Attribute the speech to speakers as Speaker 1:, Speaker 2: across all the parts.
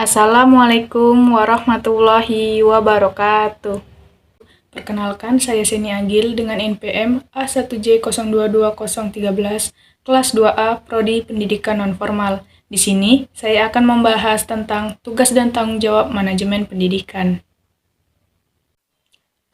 Speaker 1: Assalamualaikum warahmatullahi wabarakatuh. Perkenalkan, saya Seni Agil dengan NPM A1J022013, kelas 2A, Prodi Pendidikan Nonformal. Di sini, saya akan membahas tentang tugas dan tanggung jawab manajemen pendidikan.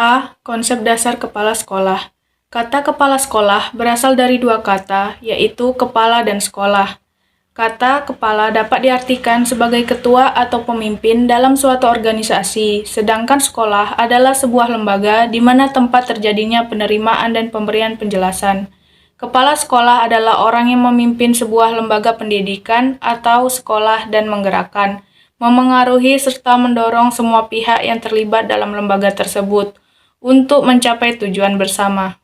Speaker 1: A. Konsep dasar kepala sekolah. Kata kepala sekolah berasal dari dua kata, yaitu kepala dan sekolah. Kata kepala dapat diartikan sebagai ketua atau pemimpin dalam suatu organisasi, sedangkan sekolah adalah sebuah lembaga di mana tempat terjadinya penerimaan dan pemberian penjelasan. Kepala sekolah adalah orang yang memimpin sebuah lembaga pendidikan atau sekolah dan menggerakkan, memengaruhi serta mendorong semua pihak yang terlibat dalam lembaga tersebut untuk mencapai tujuan bersama.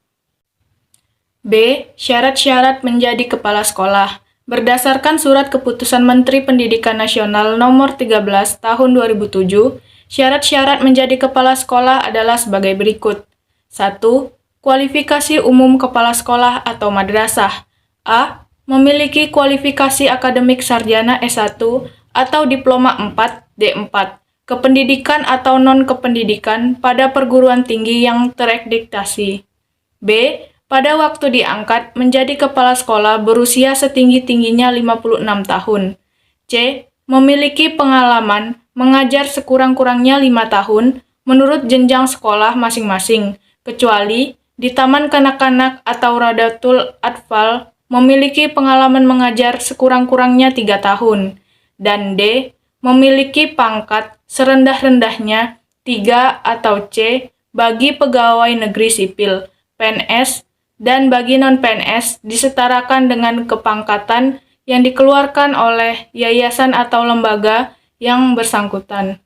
Speaker 1: B. Syarat-syarat menjadi kepala sekolah. Berdasarkan Surat Keputusan Menteri Pendidikan Nasional Nomor 13 Tahun 2007, syarat-syarat menjadi kepala sekolah adalah sebagai berikut. 1. Kualifikasi umum kepala sekolah atau madrasah. A. Memiliki kualifikasi akademik sarjana S1 atau diploma 4, D4, kependidikan atau non-kependidikan pada perguruan tinggi yang terakreditasi. B. Pada waktu diangkat menjadi kepala sekolah berusia setinggi-tingginya 56 tahun. C. Memiliki pengalaman mengajar sekurang-kurangnya 5 tahun menurut jenjang sekolah masing-masing, kecuali di Taman Kanak-kanak atau Radatul Atfal memiliki pengalaman mengajar sekurang-kurangnya 3 tahun. Dan D. Memiliki pangkat serendah-rendahnya 3 atau C bagi pegawai negeri sipil, PNS, dan bagi non-PNS disetarakan dengan kepangkatan yang dikeluarkan oleh yayasan atau lembaga yang bersangkutan.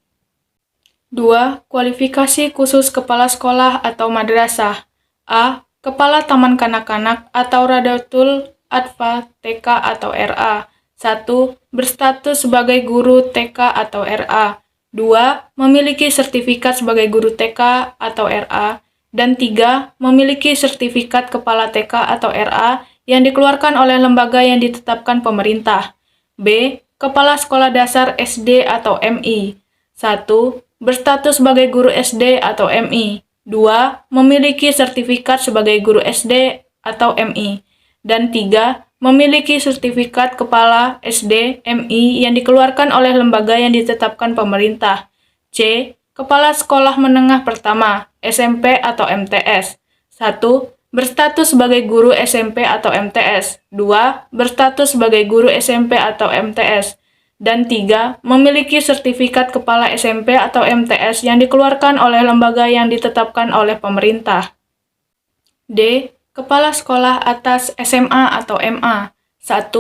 Speaker 1: 2. Kualifikasi khusus kepala sekolah atau madrasah. A. Kepala Taman Kanak-kanak atau Radatul Atfal TK atau RA. 1. Berstatus sebagai guru TK atau RA. 2. Memiliki sertifikat sebagai guru TK atau RA. Dan 3. Memiliki sertifikat kepala TK atau RA yang dikeluarkan oleh lembaga yang ditetapkan pemerintah. B. Kepala Sekolah Dasar SD atau MI. 1. Berstatus sebagai guru SD atau MI. 2. Memiliki sertifikat sebagai guru SD atau MI. Dan 3. Memiliki sertifikat kepala SD MI yang dikeluarkan oleh lembaga yang ditetapkan pemerintah. C. Kepala Sekolah Menengah Pertama, SMP atau MTS. 1. Berstatus sebagai guru SMP atau MTS. 2. Berstatus sebagai guru SMP atau MTS. Dan 3. Memiliki sertifikat kepala SMP atau MTS yang dikeluarkan oleh lembaga yang ditetapkan oleh pemerintah. D. Kepala Sekolah Atas SMA atau MA. 1.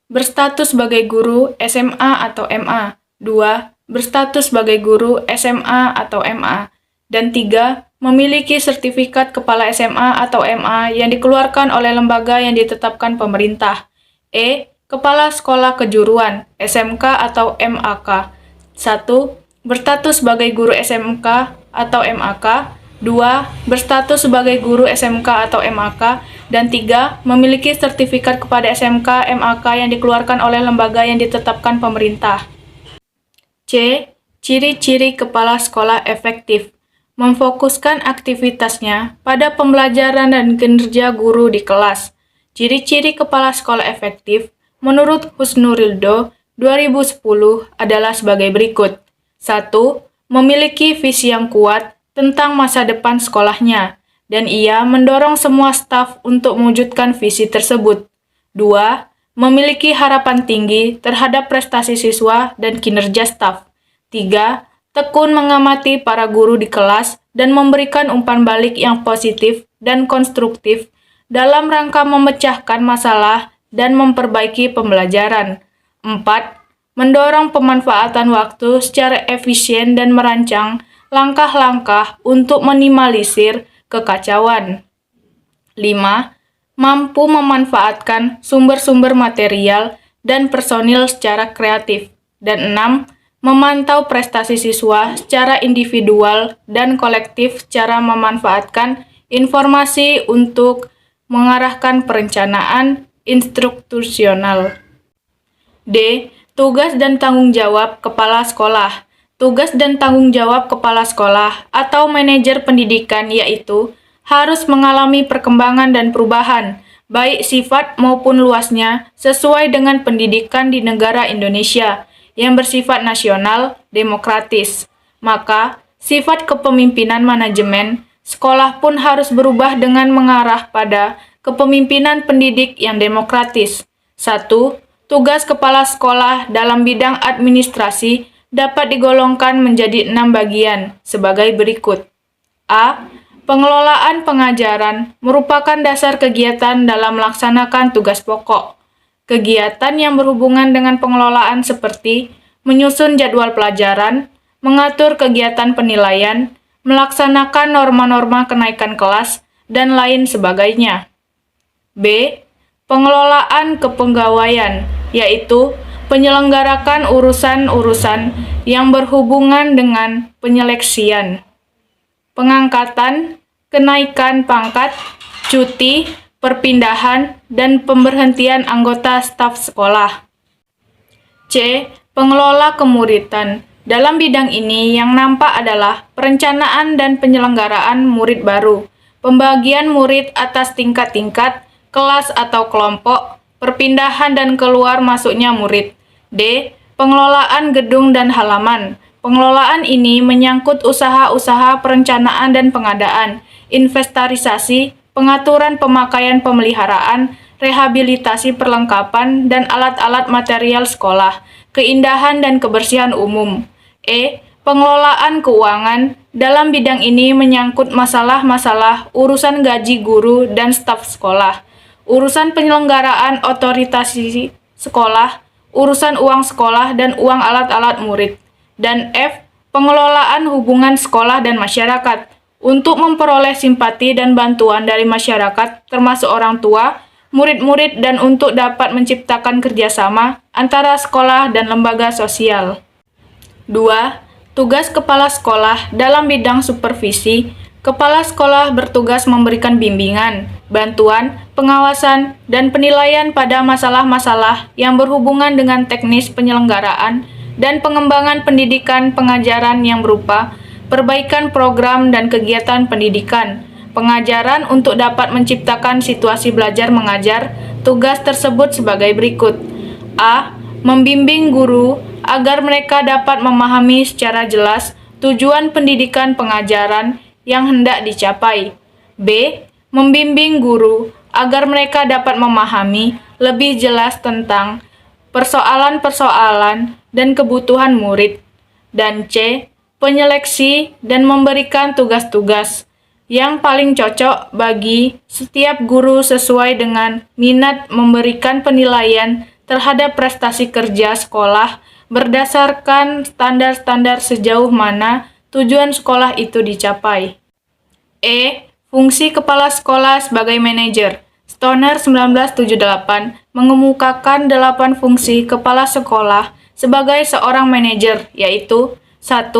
Speaker 1: Berstatus sebagai guru SMA atau MA. 2. Berstatus sebagai guru SMA atau MA. Dan 3. Memiliki sertifikat kepala SMA atau MA yang dikeluarkan oleh lembaga yang ditetapkan pemerintah. E. Kepala Sekolah Kejuruan, SMK atau MAK. 1. Berstatus sebagai guru SMK atau MAK. 2. Berstatus sebagai guru SMK atau MAK. Dan 3. Memiliki sertifikat kepada SMK MAK yang dikeluarkan oleh lembaga yang ditetapkan pemerintah. C. Ciri-ciri kepala sekolah efektif. Memfokuskan aktivitasnya pada pembelajaran dan kinerja guru di kelas. Ciri-ciri kepala sekolah efektif menurut Husnurildo 2010 adalah sebagai berikut. 1. Memiliki visi yang kuat tentang masa depan sekolahnya, dan ia mendorong semua staf untuk mewujudkan visi tersebut. 2. Memiliki harapan tinggi terhadap prestasi siswa dan kinerja staf. 3. Tekun mengamati para guru di kelas dan memberikan umpan balik yang positif dan konstruktif dalam rangka memecahkan masalah dan memperbaiki pembelajaran. 4. Mendorong pemanfaatan waktu secara efisien dan merancang langkah-langkah untuk minimalisir kekacauan. 5. Mampu memanfaatkan sumber-sumber material dan personil secara kreatif. Dan 6. Memantau prestasi siswa secara individual dan kolektif secara memanfaatkan informasi untuk mengarahkan perencanaan institusional. D. Tugas dan tanggung jawab kepala sekolah. Tugas dan tanggung jawab kepala sekolah atau manajer pendidikan yaitu harus mengalami perkembangan dan perubahan, baik sifat maupun luasnya, sesuai dengan pendidikan di negara Indonesia yang bersifat nasional, demokratis. Maka, sifat kepemimpinan manajemen sekolah pun harus berubah dengan mengarah pada kepemimpinan pendidik yang demokratis. 1. Tugas kepala sekolah dalam bidang administrasi dapat digolongkan menjadi 6 bagian sebagai berikut. A. Pengelolaan pengajaran merupakan dasar kegiatan dalam melaksanakan tugas pokok. Kegiatan yang berhubungan dengan pengelolaan seperti menyusun jadwal pelajaran, mengatur kegiatan penilaian, melaksanakan norma-norma kenaikan kelas, dan lain sebagainya. B. Pengelolaan kepegawaian, yaitu penyelenggarakan urusan-urusan yang berhubungan dengan penyeleksian, pengangkatan, kenaikan pangkat, cuti, perpindahan, dan pemberhentian anggota staf sekolah. C. Pengelola kemuridan. Dalam bidang ini yang nampak adalah perencanaan dan penyelenggaraan murid baru, pembagian murid atas tingkat-tingkat, kelas atau kelompok, perpindahan dan keluar masuknya murid. D. Pengelolaan gedung dan halaman. Pengelolaan ini menyangkut usaha-usaha perencanaan dan pengadaan, inventarisasi, pengaturan pemakaian pemeliharaan, rehabilitasi perlengkapan dan alat-alat material sekolah, keindahan dan kebersihan umum. E. Pengelolaan keuangan. Dalam bidang ini menyangkut masalah-masalah urusan gaji guru dan staf sekolah, urusan penyelenggaraan otorisasi sekolah, urusan uang sekolah dan uang alat-alat murid. Dan F. Pengelolaan hubungan sekolah dan masyarakat untuk memperoleh simpati dan bantuan dari masyarakat termasuk orang tua, murid-murid dan untuk dapat menciptakan kerjasama antara sekolah dan lembaga sosial. 2. Tugas kepala sekolah dalam bidang supervisi. Kepala sekolah bertugas memberikan bimbingan, bantuan, pengawasan, dan penilaian pada masalah-masalah yang berhubungan dengan teknis penyelenggaraan dan pengembangan pendidikan pengajaran yang berupa perbaikan program dan kegiatan pendidikan, pengajaran untuk dapat menciptakan situasi belajar mengajar. Tugas tersebut sebagai berikut. A. Membimbing guru agar mereka dapat memahami secara jelas tujuan pendidikan pengajaran yang hendak dicapai. B. Membimbing guru agar mereka dapat memahami lebih jelas tentang persoalan-persoalan dan kebutuhan murid. Dan C. Penyeleksi dan memberikan tugas-tugas yang paling cocok bagi setiap guru sesuai dengan minat, memberikan penilaian terhadap prestasi kerja sekolah berdasarkan standar-standar sejauh mana tujuan sekolah itu dicapai. E. Fungsi kepala sekolah sebagai manajer. Stoner 1978 mengemukakan 8 fungsi kepala sekolah sebagai seorang manajer, yaitu 1.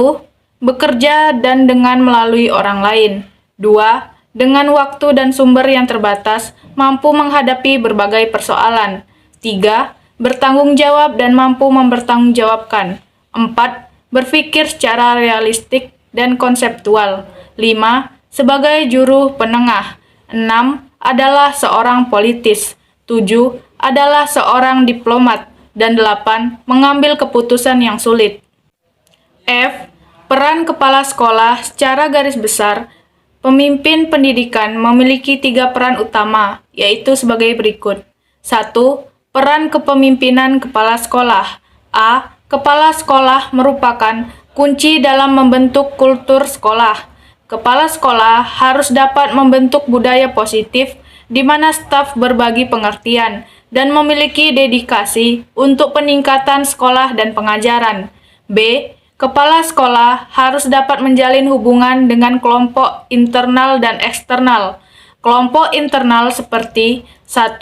Speaker 1: Bekerja dan dengan melalui orang lain. 2. Dengan waktu dan sumber yang terbatas, mampu menghadapi berbagai persoalan. 3. Bertanggung jawab dan mampu mempertanggungjawabkan. 4. Berpikir secara realistik dan konseptual. 5. Sebagai juru penengah. 6. Adalah seorang politis. 7. Adalah seorang diplomat. Dan 8. Mengambil keputusan yang sulit. F. Peran kepala sekolah secara garis besar. Pemimpin pendidikan memiliki 3 peran utama, yaitu sebagai berikut. 1. Peran kepemimpinan kepala sekolah. A. Kepala sekolah merupakan kunci dalam membentuk kultur sekolah. Kepala sekolah harus dapat membentuk budaya positif di mana staf berbagi pengertian dan memiliki dedikasi untuk peningkatan sekolah dan pengajaran. B. Kepala sekolah harus dapat menjalin hubungan dengan kelompok internal dan eksternal. Kelompok internal seperti 1.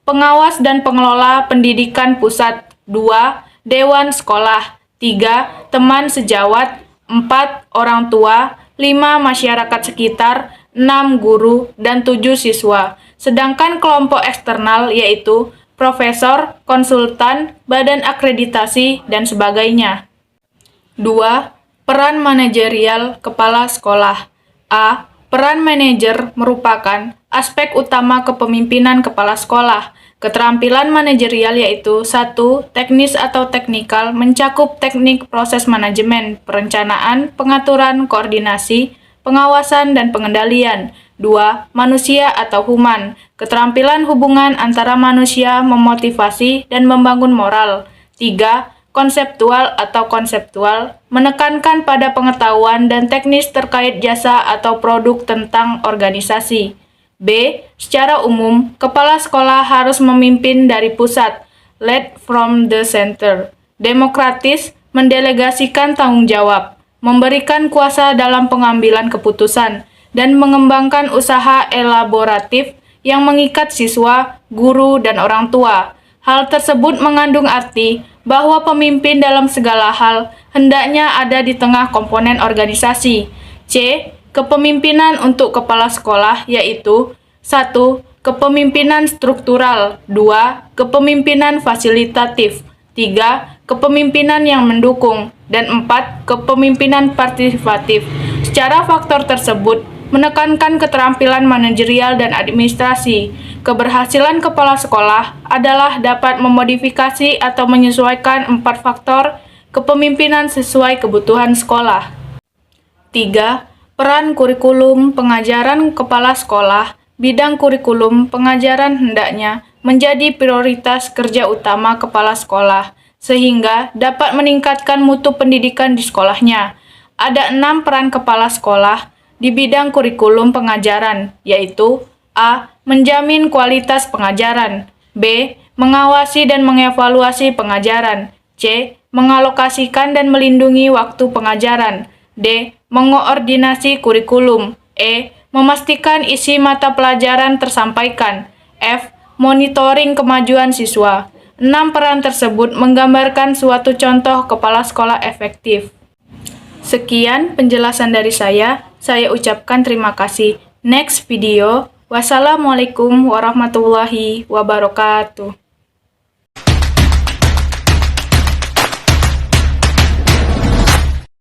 Speaker 1: Pengawas dan pengelola pendidikan pusat. 2. Dewan sekolah. 3. Teman sejawat. 4. Orang tua. 5. Masyarakat sekitar. 6. Guru. Dan 7. Siswa. Sedangkan kelompok eksternal yaitu profesor, konsultan, badan akreditasi, dan sebagainya. 2. Peran manajerial kepala sekolah. A. Peran manajer merupakan aspek utama kepemimpinan kepala sekolah. Keterampilan manajerial yaitu 1. Teknis atau teknikal mencakup teknik proses manajemen, perencanaan, pengaturan, koordinasi, pengawasan, dan pengendalian. 2. Manusia atau human. Keterampilan hubungan antara manusia memotivasi dan membangun moral. 3. Konseptual atau konseptual menekankan pada pengetahuan dan teknis terkait jasa atau produk tentang organisasi. B. Secara umum, kepala sekolah harus memimpin dari pusat, lead from the center. Demokratis, mendelegasikan tanggung jawab, memberikan kuasa dalam pengambilan keputusan, dan mengembangkan usaha elaboratif yang mengikat siswa, guru, dan orang tua. Hal tersebut mengandung arti bahwa pemimpin dalam segala hal hendaknya ada di tengah komponen organisasi. C. Kepemimpinan untuk kepala sekolah yaitu 1. Kepemimpinan struktural. 2. Kepemimpinan fasilitatif. 3. Kepemimpinan yang mendukung. Dan 4. Kepemimpinan partisipatif. Secara faktor tersebut menekankan keterampilan manajerial dan administrasi. Keberhasilan kepala sekolah adalah dapat memodifikasi atau menyesuaikan 4 faktor kepemimpinan sesuai kebutuhan sekolah. 3. Peran kurikulum pengajaran kepala sekolah. Bidang kurikulum pengajaran hendaknya menjadi prioritas kerja utama kepala sekolah, sehingga dapat meningkatkan mutu pendidikan di sekolahnya. Ada 6 peran kepala sekolah di bidang kurikulum pengajaran, yaitu A. Menjamin kualitas pengajaran. B. Mengawasi dan mengevaluasi pengajaran. C. Mengalokasikan dan melindungi waktu pengajaran. D. Mengoordinasi kurikulum. E. Memastikan isi mata pelajaran tersampaikan. F. Monitoring kemajuan siswa. 6 peran tersebut menggambarkan suatu contoh kepala sekolah efektif. Sekian penjelasan dari saya ucapkan terima kasih. Next video. Wassalamualaikum warahmatullahi wabarakatuh.